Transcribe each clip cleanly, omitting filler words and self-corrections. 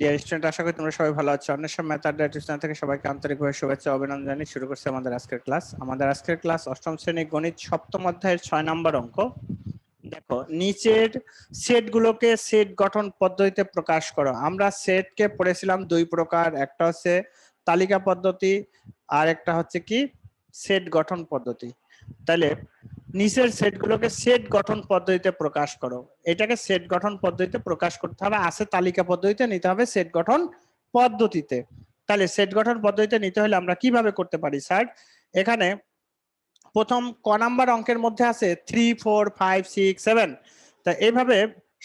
Dear student, আশা করি তোমরা সবাই ভালো আছো। অন্বেষা ম্যাথ আড্ডা টিউশন থেকে সবাইকে আন্তরিকভাবে শুভেচ্ছা ও অভিনন্দন জানিয়ে শুরু করছি আমাদের আজকের ক্লাস। আমাদের আজকের ক্লাস অষ্টম শ্রেণী গণিত সপ্তম অধ্যায়ের 6 নম্বর অঙ্ক। দেখো, নিচের সেটগুলোকে সেট গঠন পদ্ধতিতে প্রকাশ করো। আমরা সেটকে পড়েছিলাম দুই প্রকার, একটা হচ্ছে তালিকা পদ্ধতি আর একটা হচ্ছে কি সেট গঠন পদ্ধতি। তাহলে নিচের সেটগুলোকে সেট গঠন পদ্ধতিতে প্রকাশ করো। এটাকে সেট গঠন পদ্ধতিতে প্রকাশ করতে হবে, আছে তালিকা পদ্ধতিতে নিতে হবে সেট গঠন পদ্ধতিতে। তাহলে সেট গঠন পদ্ধতিতে নিতে হলে আমরা কিভাবে করতে পারি স্যার? এখানে প্রথম ক নাম্বার অঙ্কের মধ্যে আছে 3 4 5 6 7। তা এইভাবে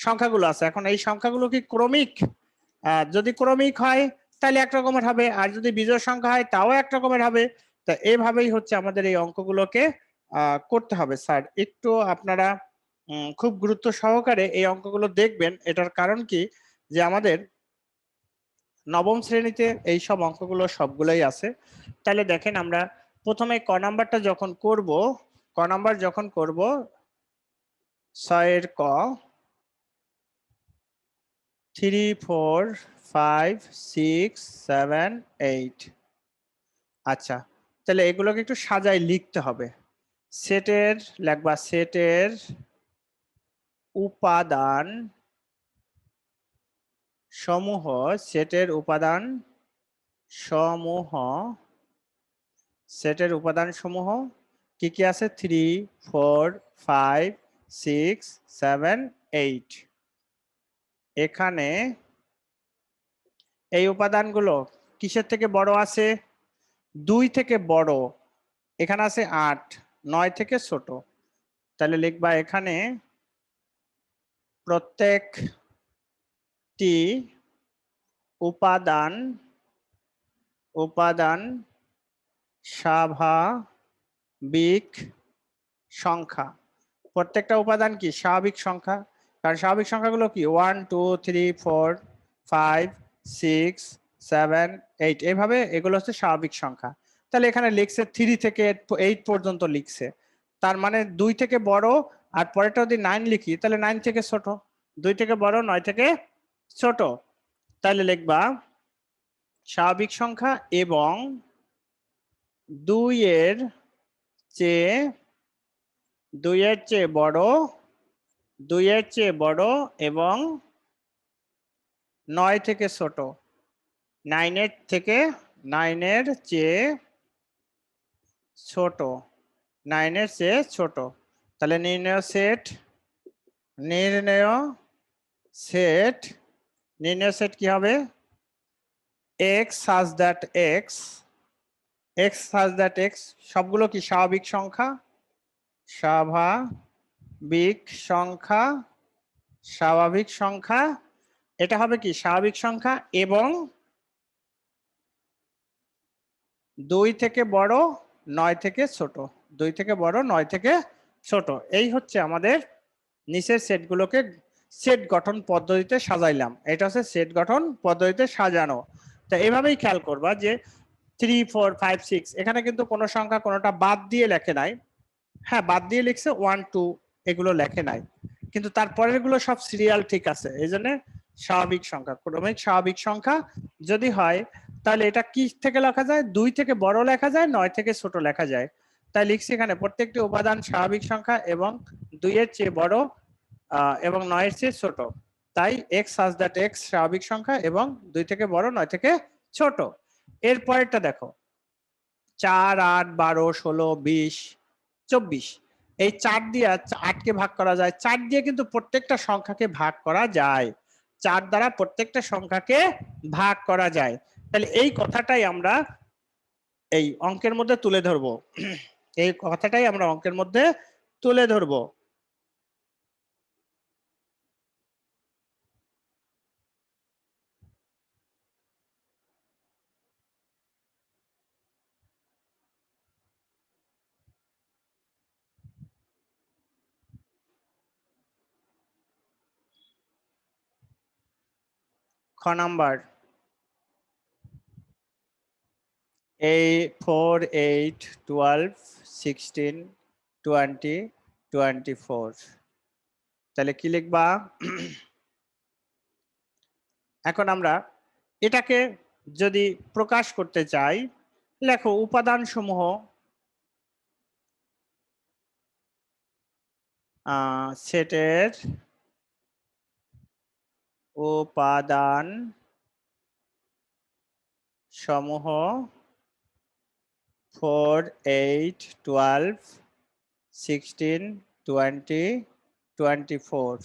সংখ্যাগুলো আছে। এখন এই সংখ্যাগুলো কি ক্রমিক? যদি ক্রমিক হয় তাহলে এক রকমের হবে, আর যদি বিজোড় সংখ্যা হয় তাও এক রকমের হবে। তা এইভাবেই হচ্ছে আমাদের এই অঙ্কগুলোকে করতে হবে স্যার। একটু আপনারা খুব গুরুত্ব সহকারে এই অঙ্কগুলো দেখবেন। এটার কারণ কি, যে আমাদের নবম শ্রেণীতে এই সব অঙ্কগুলো সবগুলোই আছে। তাহলে দেখেন, আমরা প্রথমে ক নাম্বারটা যখন করব, ক নাম্বার যখন করব 6 এর ক 3 4 5 6 7 8। আচ্ছা, তাহলে এগুলোকে একটু সাজায় লিখতে হবে। সেটের লেখবা সেটের উপাদান সমূহ, সেটের উপাদান সমূহ, সেটের উপাদান সমূহ কি কি আছে? 3 4 5 6 7 8। এখানে এই উপাদানগুলো কিসের থেকে বড় আছে? 2 থেকে বড়। এখানে আছে 8, 9 থেকে ছোট। তাহলে লিখবা এখানে প্রত্যেকটি উপাদান উপাদান স্বাভাবিক সংখ্যা। প্রত্যেকটা উপাদান কি স্বাভাবিক সংখ্যা? কারণ স্বাভাবিক সংখ্যাগুলো কি 1 2 3 4 5 6 7 8, এইভাবে এগুলো হচ্ছে স্বাভাবিক সংখ্যা। তাহলে এখানে লিখছে 3 থেকে 8 পর্যন্ত লিখছে, তার মানে 2 থেকে বড়। আর পরেরটা যদি 9 লিখি তাহলে 9 থেকে ছোট। 2 থেকে বড়, 9 থেকে ছোট। তাহলে লিখবা স্বাভাবিক সংখ্যা এবং 2 এর চেয়ে 2 এর চেয়ে বড়, 2 এর চেয়ে বড় এবং 9 থেকে ছোট। 9 এর থেকে 9 এর চেয়ে ছোট, 9 এর চেয়ে ছোট। তাহলে নির্ণয় সেট, নির্ণয় সেট, নির্ণয় সেট কি হবে? x such that x, x such that x সবগুলো কি স্বাভাবিক সংখ্যা, স্বাভাবিক সংখ্যা, স্বাভাবিক সংখ্যা। এটা হবে কি স্বাভাবিক সংখ্যা এবং 2 থেকে বড়, 9 থেকে ছোট। 2 থেকে বড়, 9 থেকে ছোট। এই হচ্ছে আমাদের নিচের সেটগুলোকে সেট গঠন পদ্ধতিতে সাজাইলাম। এটা হচ্ছে সেট গঠন পদ্ধতিতে সাজানো। তা এভাবেই খেয়াল করবা যে 3 4 5 6 এখানে কিন্তু কোনো সংখ্যা কোনোটা বাদ দিয়ে লেখে নাই। হ্যাঁ, বাদ দিয়ে লিখছে 1 2, এগুলো লেখে নাই, কিন্তু তারপরের গুলো সব সিরিয়াল ঠিক আছে। এই জন্য স্বাভাবিক সংখ্যা, ক্রমিক স্বাভাবিক সংখ্যা যদি হয় তাহলে এটা কি থেকে লেখা যায়? 2 থেকে বড় লেখা যায়, 9 থেকে ছোট লেখা যায়। তাই লিখছি এখানে প্রত্যেকটি উপাদান স্বাভাবিক সংখ্যা এবং 2 এর চেয়ে বড় এবং 9 এর চেয়ে ছোট। তাই x such that x স্বাভাবিক সংখ্যা এবং 2 থেকে বড়, 9 থেকে ছোট। এর পরেরটা দেখো 4 8 12 16 20 24। এই 4 দিয়ে 8 কে ভাগ করা যায়, 4 দিয়ে কিন্তু প্রত্যেকটা সংখ্যাকে ভাগ করা যায়, 4 দ্বারা প্রত্যেকটা সংখ্যাকে ভাগ করা যায়। তাহলে এই কথাটাই আমরা এই অঙ্কের মধ্যে তুলে ধরবো। এই কথাটাই আমরা অঙ্কের মধ্যে তুলে ধরবো। খ নাম্বার 4 8 12 16 20 24। তাহলে কি লিখবা? এখন আমরা এটাকে যদি প্রকাশ করতে চাই, লেখো উপাদান সমূহ সেটের উপাদান সমূহ 4, 8, 12, 16, 20, 24।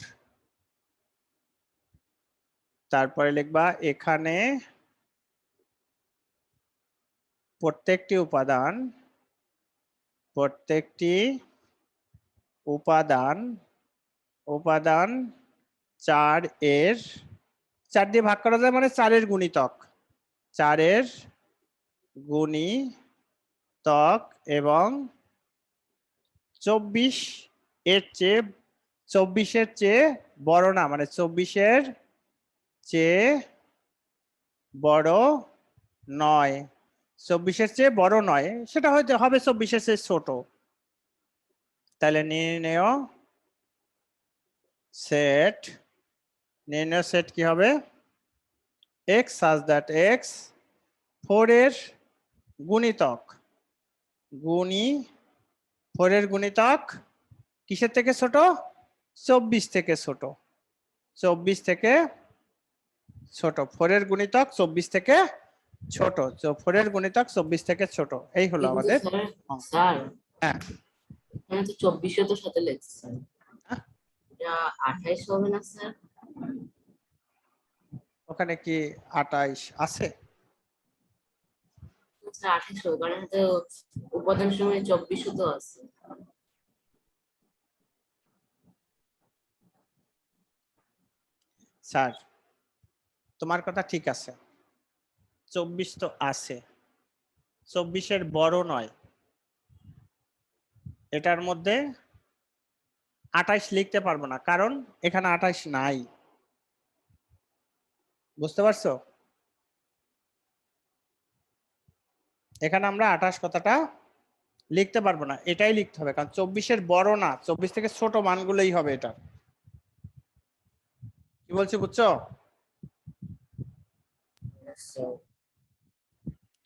তারপরে লিখবা এখানে প্রত্যেকটি উপাদান 4 এর 4 দিয়ে ভাগ করা যায়, মানে 4 এর গুণিতক, 4 এর গুণিতক এবং 24 এর চেয়ে 24-এর চেয়ে বড় না, মানে 24-এর চেয়ে বড় নয়, 24-এর চেয়ে বড় নয়, সেটা হয়তো হবে 24-এর চেয়ে ছোট। তাহলে নির্ণেয় সেট কি হবে? x such that x 4 এর গুণিতক 4 এর গুণিতক কিসের থেকে ছোট? 24 থেকে ছোট, 24 থেকে ছোট, 4 এর গুণিতক 24 থেকে ছোট, 4 এর গুণিতক 24 থেকে ছোট। এই হলো আমাদের। স্যার হ্যাঁ, এখানে তো 24 তো সাথে লিখছেন, এটা 28 হবে না স্যার? ওখানে কি 28 আছে? স্যার 28 হবে, কারণ তো উপাদান সময় 24 তো আছে। স্যার তোমার কথা ঠিক আছে, 24 তো আছে, 24-এর বড় নয়, এটার মধ্যে 28 লিখতে পারবো না, কারণ এখানে 28 নাই। বুঝতে পারছো? এখানে আমরা 28 কথাটা লিখতে পারবো না, এটাই লিখতে হবে, কারণ 24-এর বড় না, 24 থেকে ছোট মানগুলোই হবে এটা। কি বলছি বুঝছো?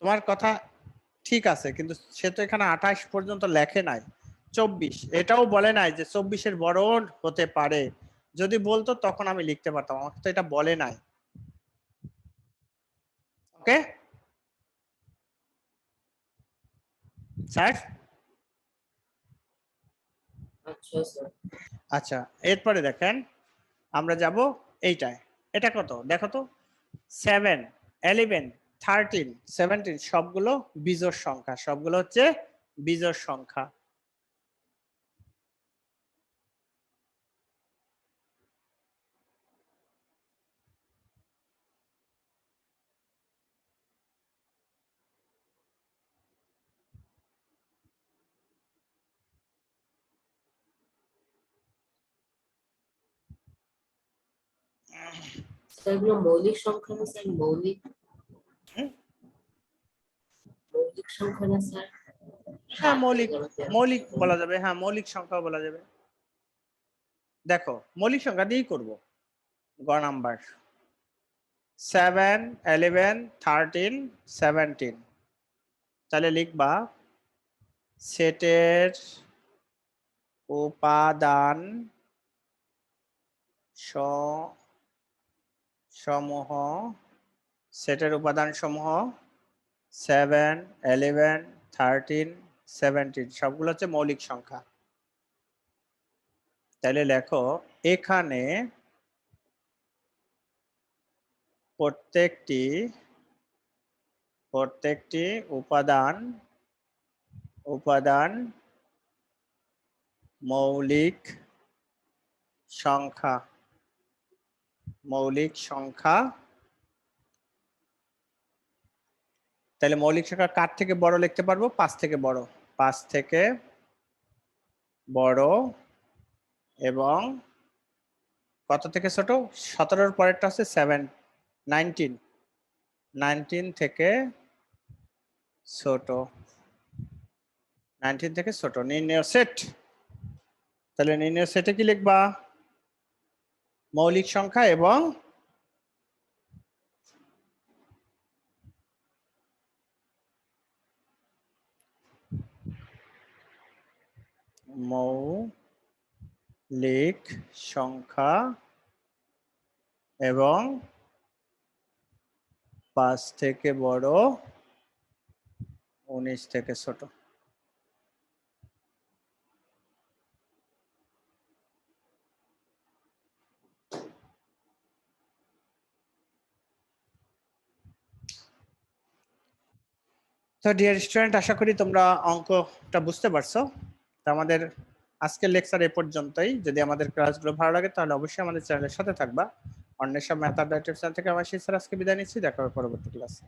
তোমার কথা ঠিক আছে, কিন্তু সে তো এখানে 28 পর্যন্ত লেখে নাই, 24 এটাও বলে নাই যে 24-এর বড় হতে পারে। যদি বলতো তখন আমি লিখতে পারতাম, আমাকে তো এটা বলে নাই। Okay sir? আচ্ছা স্যার। আচ্ছা, এরপরে দেখেন আমরা যাব এইটায়। এটা কত দেখো তো, 7, 11, 13, 17 সবগুলো বিজোড় সংখ্যা, সবগুলো হচ্ছে বিজোড় সংখ্যা। স্যার এগুলো মৌলিক সংখ্যা না স্যার? মৌলিক সংখ্যা না স্যার? হ্যাঁ 7, মৌলিক, 11, মৌলিক বলা যাবে, হ্যাঁ মৌলিক সংখ্যা বলা যাবে। দেখো মৌলিক সংখ্যা দিয়েই করব। গ নাম্বার 7, 11, 13, 17। তাহলে লিখবা সেটের উপাদান সমূহ, সেটের উপাদান সমূহ 7, 11, 13, 17 সবগুলো হচ্ছে মৌলিক সংখ্যা। তাহলে লেখো এখানে প্রত্যেকটি উপাদান মৌলিক সংখ্যা। তাহলে মৌলিক সংখ্যা কার থেকে বড় লিখতে পারবো? 5 থেকে বড়, 5 থেকে বড় এবং কত থেকে ছোট? 17-র পরেরটা হচ্ছে 7, 19, 19 থেকে ছোট, 19 থেকে ছোট। নির্ণেয় সেট, তাহলে নির্ণেয় সেটে কি লিখবা? মৌলিক সংখ্যা এবং মৌলিক সংখ্যা এবং 5 থেকে বড় 19 থেকে ছোট। তো ডিয়ার স্টুডেন্ট, আশা করি তোমরা অঙ্কটা বুঝতে পারছো। তো আমাদের আজকের লেকচার এই পর্যন্তই। যদি আমাদের ক্লাসগুলো ভালো লাগে তাহলে অবশ্যই আমাদের চ্যানেলের সাথে থাকবা। অন্বেষা ম্যাথ আড্ডা টিউশন থেকে আমার শিষ্যরা আজকে বিদায় নিচ্ছি। দেখা হবে পরবর্তী ক্লাসে।